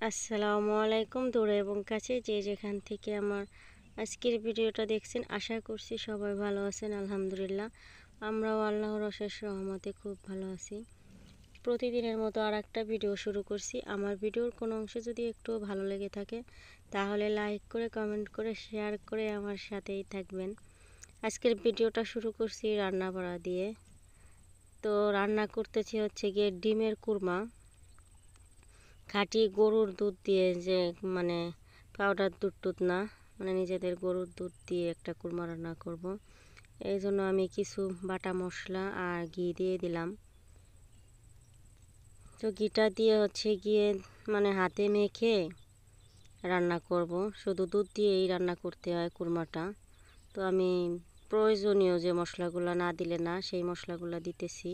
আসসালামু আলাইকুম। দূরে এবং কাছে যে যেখান থেকে আমার আজকের ভিডিওটা দেখছেন, আশা করছি সবাই ভালো আছেন। আলহামদুলিল্লাহ, আমরাও আল্লাহর অশেষ রহমতে খুব ভালো আছি। প্রতিদিনের মতো আর একটা ভিডিও শুরু করছি। আমার ভিডিওর কোনো অংশ যদি একটু ভালো লেগে থাকে তাহলে লাইক করে, কমেন্ট করে, শেয়ার করে আমার সাথেই থাকবেন। আজকের ভিডিওটা শুরু করছি রান্না বাড়া দিয়ে। তো রান্না করতেছি হচ্ছে গিয়ে ডিমের কুরমা, খাঁটি গরুর দুধ দিয়ে, যে মানে পাউডার দুধ টুধ না, মানে নিজেদের গরুর দুধ দিয়ে একটা কুরমা রান্না করব। এই জন্য আমি কিছু বাটা মশলা আর ঘি দিয়ে দিলাম। তো ঘিটা দিয়ে হচ্ছে গিয়ে মানে হাতে মেখে রান্না করব। শুধু দুধ দিয়েই রান্না করতে হয় কুরমাটা। তো আমি প্রয়োজনীয় যে মশলাগুলো না দিলে না, সেই মশলাগুলো দিতেছি,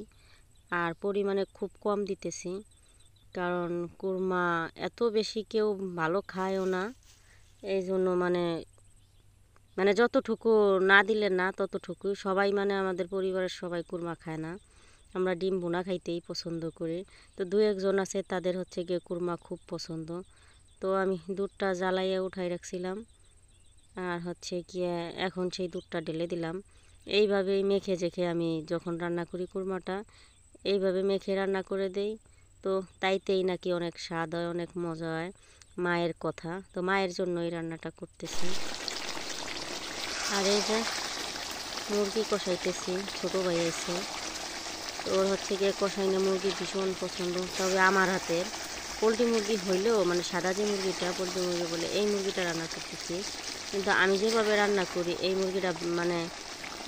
আর পরিমাণে খুব কম দিতেছি, কারণ কুরমা এত বেশি কেউ ভালো খায়ও না। এই জন্য মানে মানে যতটুকু না দিলে না ততটুকু, সবাই মানে আমাদের পরিবারের সবাই কুরমা খায় না, আমরা ডিম ভুনা খাইতেই পছন্দ করি। তো দু একজন আছে তাদের হচ্ছে গিয়ে কুরমা খুব পছন্দ। তো আমি দুধটা জ্বালাইয়া উঠাই রাখছিলাম, আর হচ্ছে গিয়ে এখন সেই দুধটা ঢেলে দিলাম। এইভাবেই মেখে জেখে আমি যখন রান্না করি কুরমাটা, এইভাবে মেখে রান্না করে দেই। তো তাইতেই নাকি অনেক স্বাদ হয়, অনেক মজা হয়, মায়ের কথা। তো মায়ের জন্য এই রান্নাটা করতেছি। আর এই যে মুরগি কষাইতেছি, ছোটো ভাই আছে, তো ওর হচ্ছে গিয়ে কষাইনে মুরগি ভীষণ পছন্দ। তবে আমার হাতের পোলট্রি মুরগি হইলেও, মানে সাদা যে মুরগিটা পোলট্রি মুরগি বলে, এই মুরগিটা রান্না করতেছি। কিন্তু আমি যেভাবে রান্না করি এই মুরগিটা মানে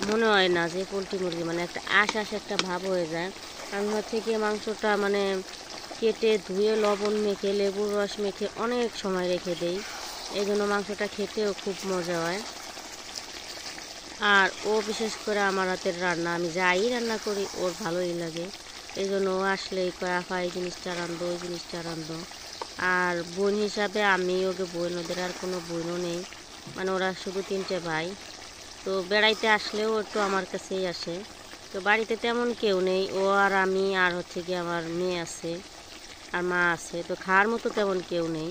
মনে হয় না যে পোলট্রি মুরগি, মানে একটা আশ একটা ভাব হয়ে যায়। আমি হচ্ছে গিয়ে মাংসটা মানে কেটে ধুয়ে লবণ মেখে লেবুর রস মেখে অনেক সময় রেখে দেই। এই জন্য মাংসটা খেতেও খুব মজা হয়। আর ও বিশেষ করে আমার হাতের রান্না, আমি যাই রান্না করি ওর ভালোই লাগে। এই জন্য ও আসলেই কয়, আফা এই জিনিসটা রান্ধো, ওই জিনিসটা রান্ধো। আর বোন হিসাবে আমি ওকে, বোন, ওদের আর কোনো বোনও নেই, মানে ওরা শুধু তিনটে ভাই। তো বেড়াইতে আসলেও একটু আমার কাছেই আসে। তো বাড়িতে তেমন কেউ নেই, ও আর আমি, আর হচ্ছে কি আমার মেয়ে আছে আর মা আছে। তো খাওয়ার মতো তেমন কেউ নেই।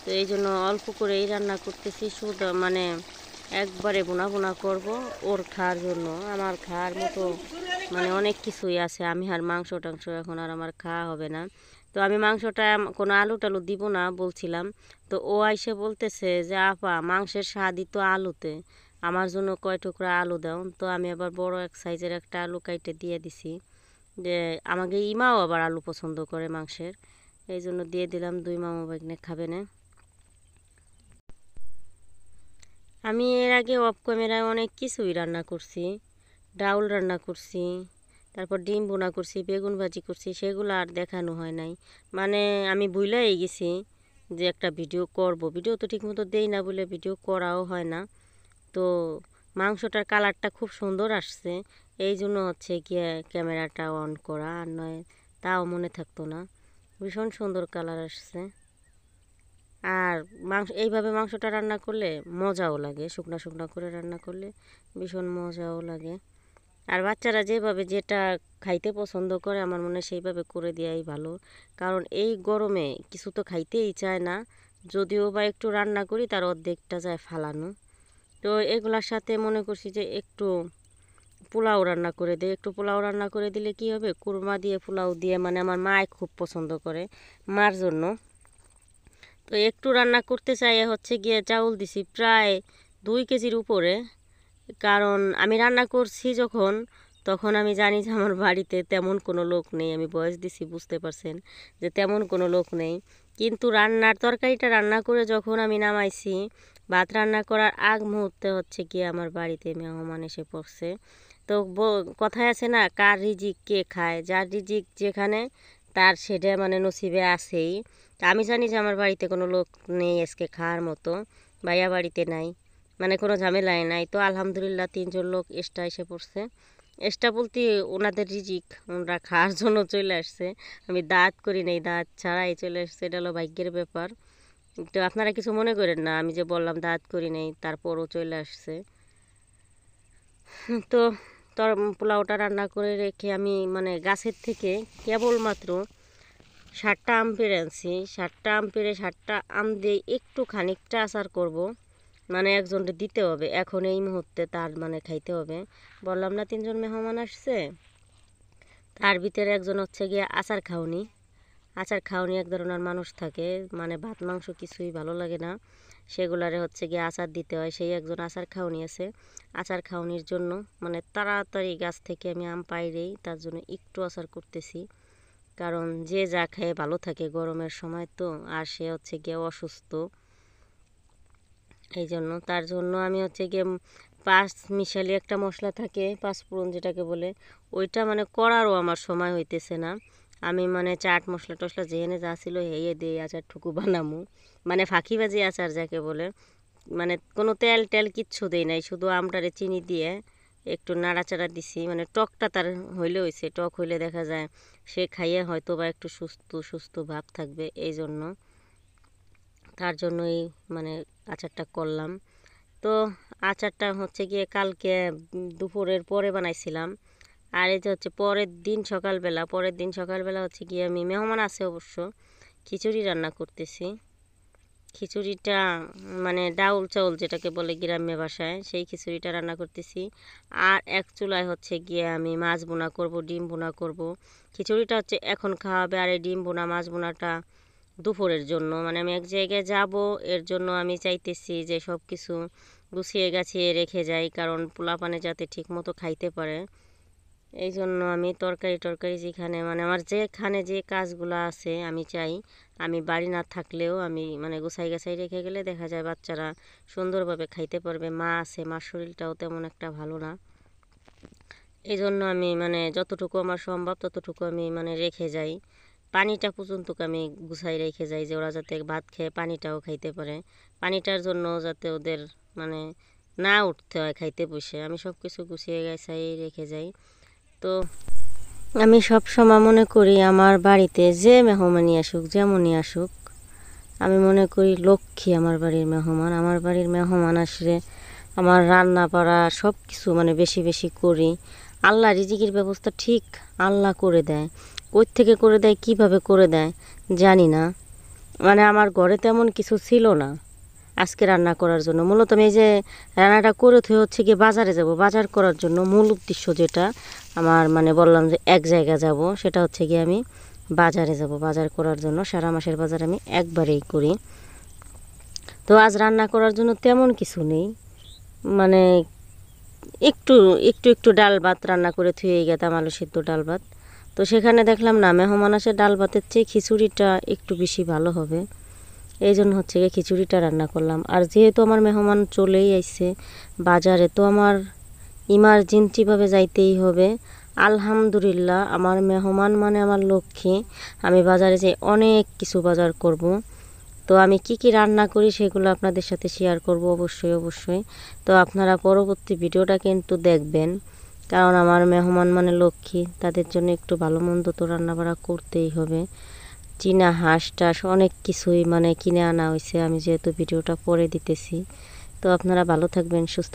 তো এই জন্য অল্প করেই রান্না করতেছি, শুধু মানে একবারে বোনা বোনা করব ওর খাওয়ার জন্য। আমার খাওয়ার মতো মানে অনেক কিছুই আছে, আমি আর মাংস টাংস এখন আর আমার খাওয়া হবে না। তো আমি মাংসটা কোনো আলু টালু দিব না বলছিলাম। তো ও আইসে বলতেছে যে, আপা মাংসের স্বাদই তো আলুতে, আমার জন্য কয় টুকরা আলু দাও। তো আমি আবার বড় এক সাইজের একটা আলু কাইটে দিয়ে দিছি, যে আমাকে ইমাও আবার আলু পছন্দ করে মাংসের। এই জন্য দিয়ে দিলাম, দুই মামা ভাগ্নে খাবে না। আমি এর আগে অফ ক্যামেরায় অনেক কিছুই রান্না করছি, ডাউল রান্না করছি, তারপর ডিম বোনা করছি, বেগুন ভাজি করছি, সেগুলো আর দেখানো হয় নাই। মানে আমি ভুলেই গেছি যে একটা ভিডিও করব, ভিডিও তো ঠিকমতো দেই না বলে ভিডিও করাও হয় না। তো মাংসটার কালারটা খুব সুন্দর আসছে, এই জন্য হচ্ছে গিয়ে ক্যামেরাটা অন করা, আর নয় তাও মনে থাকতো না। ভীষণ সুন্দর কালার আসছে। আর এইভাবে মাংসটা রান্না করলে মজাও লাগে, শুকনো শুকনো করে রান্না করলে ভীষণ মজাও লাগে। আর বাচ্চারা যেভাবে যেটা খাইতে পছন্দ করে, আমার মনে হয় সেইভাবে করে দেওয়াই ভালো, কারণ এই গরমে কিছু তো খাইতেই চায় না। যদিও বা একটু রান্না করি তার অর্ধেকটা যায় ফালানো। তো এগুলার সাথে মনে করছি যে একটু পোলাও রান্না করে দিই। একটু পোলাও রান্না করে দিলে কি হবে, কুরমা দিয়ে পোলাও দিয়ে, মানে আমার মায় খুব পছন্দ করে, মার জন্য। তো একটু রান্না করতে চাই, হচ্ছে গিয়ে চাউল দিছি প্রায় 2 কেজির উপরে। কারণ আমি রান্না করছি যখন, তখন আমি জানি যে আমার বাড়িতে তেমন কোনো লোক নেই। আমি বয়স দিছি, বুঝতে পারছেন যে তেমন কোনো লোক নেই। কিন্তু রান্নার তরকারিটা রান্না করে যখন আমি নামাইছি, ভাত রান্না করার আগ মুহূর্তে হচ্ছে গিয়ে আমার বাড়িতে মেহমান এসে পড়ছে। তো কথায় আছে না, কার রিজিক কে খায়, যার রিজিক যেখানে তার সেটা মানে নসিবে আছেই। তা আমি জানি যে আমার বাড়িতে কোনো লোক নেই আজকে খাওয়ার মতো, ভাইয়া বাড়িতে নাই, মানে কোনো ঝামেলাই নাই। তো আলহামদুলিল্লাহ 3জন লোক এক্সট্রা এসে পড়ছে। এক্সট্রা বলতে ওনাদের রিজিক, ওনারা খাওয়ার জন্য চলে আসছে। আমি দাঁত করি নাই, দাঁত ছাড়াই চলে আসছে, এটা হলো ভাগ্যের ব্যাপার। তো আপনারা কিছু মনে করেন না, আমি যে বললাম দাঁত করি নাই তারপরও চলে আসছে। তো পোলাওটা রান্না করে রেখে আমি মানে গাছের থেকে কেবলমাত্র 7টা আম পেড়ে আনছি, 7টা আম পেড়ে 7টা আম দিয়ে একটু খানিকটা আচার করব, মানে একজনকে দিতে হবে এখন এই মুহূর্তে, তার মানে খাইতে হবে। বললাম না 3জন মেহমান আসছে, তার ভিতরে একজন হচ্ছে গিয়ে আচার খাওনি এক ধরনের মানুষ থাকে, মানে ভাত মাংস কিছুই ভালো লাগে না, সেগুলারে হচ্ছে গিয়ে আচার দিতে হয়। সেই একজন আচার খাওনি আছে, আচার খাওনির জন্য মানে তাড়াতাড়ি গাছ থেকে আমি আম পাইরেই তার জন্য একটু আচার করতেছি, কারণ যে যা খেয়ে ভালো থাকে গরমের সময় তো, আর সে হচ্ছে গিয়ে অসুস্থ, এই জন্য তার জন্য আমি হচ্ছে গিয়ে পাঁচ মিশালি একটা মশলা থাকে, পাঁচফোড়ন যেটাকে বলে, ওইটা মানে করারও আমার সময় হইতেছে না। আমি মানে চাট মশলা টশলা যেখানে যা ছিল হেয়ে দিয়ে আচার ঠুকু বানামু, মানে ফাঁকিবাজি আচার যাকে বলে, মানে কোনো তেল টেল কিচ্ছু দেই নাই, শুধু আমটারে চিনি দিয়ে একটু নাড়াচাড়া দিছি, মানে টকটা তার হইলে হয়েছে, টক হইলে দেখা যায় সে খাইয়ে হয়তো বা একটু সুস্থ সুস্থ ভাব থাকবে, এই জন্য তার জন্যই মানে আচারটা করলাম। তো আচারটা হচ্ছে গিয়ে কালকে দুপুরের পরে বানাইছিলাম, আর এই যে হচ্ছে পরের দিন সকালবেলা হচ্ছে গিয়ে আমি মেহমান আছে অবশ্য, খিচুড়ি রান্না করতেছি। খিচুড়িটা মানে ডাউল চাউল যেটাকে বলে গ্রাম্য ভাষায়, সেই খিচুড়িটা রান্না করতেছি। আর এক চুলায় হচ্ছে গিয়ে আমি মাছ বোনা করব, ডিম বোনা করব। খিচুড়িটা হচ্ছে এখন খাওয়াবে, আর এই ডিম বোনা মাছ বোনাটা দুপুরের জন্য, মানে আমি এক জায়গায় যাব, এর জন্য আমি চাইতেছি যে সব কিছু গুছিয়ে গাছিয়ে রেখে যাই, কারণ পোলাপানে যাতে ঠিক মতো খাইতে পারে। এই জন্য আমি তরকারি যেখানে মানে আমার যেখানে যে কাজগুলো আছে আমি চাই আমি বাড়ি না থাকলেও আমি মানে গুছাই গাছাই রেখে গেলে দেখা যায় বাচ্চারা সুন্দরভাবে খাইতে পারবে। মা আছে, মার শরীরটাও তেমন একটা ভালো না, এই জন্য আমি মানে যতটুকু আমার সম্ভব ততটুকু আমি মানে রেখে যাই। পানিটা পর্যন্ত আমি গুছাই রেখে যাই, যে ওরা যাতে ভাত খেয়ে পানিটাও খাইতে পারে, পানিটার জন্য যাতে ওদের মানে না উঠতে হয় খাইতে বসে, আমি সব কিছু গুছিয়ে গাছাই রেখে যাই। তো আমি সব সময় মনে করি আমার বাড়িতে যে মেহমানই আসুক যেমনই আসুক, আমি মনে করি লক্ষ্মী আমার বাড়ির মেহমান। আমার বাড়ির মেহমান আসলে আমার রান্না বাড়া সব কিছু মানে বেশি বেশি করি। আল্লাহ রিজিকের ব্যবস্থা ঠিক আল্লাহ করে দেয়, কই থেকে করে দেয় কিভাবে করে দেয় জানি না, মানে আমার ঘরে তেমন কিছু ছিল না আজকে রান্না করার জন্য। মূলত আমি এই যে রান্নাটা করে থুয়ে হচ্ছে গিয়ে বাজারে যাব, বাজার করার জন্য মূল উদ্দেশ্য যেটা আমার, মানে বললাম যে এক জায়গা যাব, সেটা হচ্ছে গিয়ে আমি বাজারে যাব বাজার করার জন্য। সারা মাসের বাজার আমি একবারেই করি। তো আজ রান্না করার জন্য তেমন কিছু নেই, মানে একটু একটু ডাল ভাত রান্না করে থুয়ে গেতাম, আলু সিদ্ধ ডাল ভাত। তো সেখানে দেখলাম না মেহমান আসে, ডাল ভাতের চেয়ে খিচুড়িটা একটু বেশি ভালো হবে, এই জন্য হচ্ছে গিয়ে খিচুড়িটা রান্না করলাম। আর যেহেতু আমার মেহমান চলেই আইছে বাজারে, তো আমার ইমার্জেন্সিভাবে যাইতেই হবে। আলহামদুলিল্লাহ আমার মেহমান মানে আমার লক্ষ্মী, আমি বাজারে যাই অনেক কিছু বাজার করব। তো আমি কি কি রান্না করি সেগুলো আপনাদের সাথে শেয়ার করব অবশ্যই। তো আপনারা পরবর্তী ভিডিওটা কিন্তু দেখবেন, কারণ আমার মেহমান মানে লক্ষ্মী, তাদের জন্য একটু ভালো মন্দ তো রান্না বাড়া করতেই হবে। চীনা হাঁস টাস অনেক কিছুই মানে কিনে আনা হয়েছে, আমি যেহেতু ভিডিওটা পরে দিতেছি। তো আপনারা ভালো থাকবেন, সুস্থ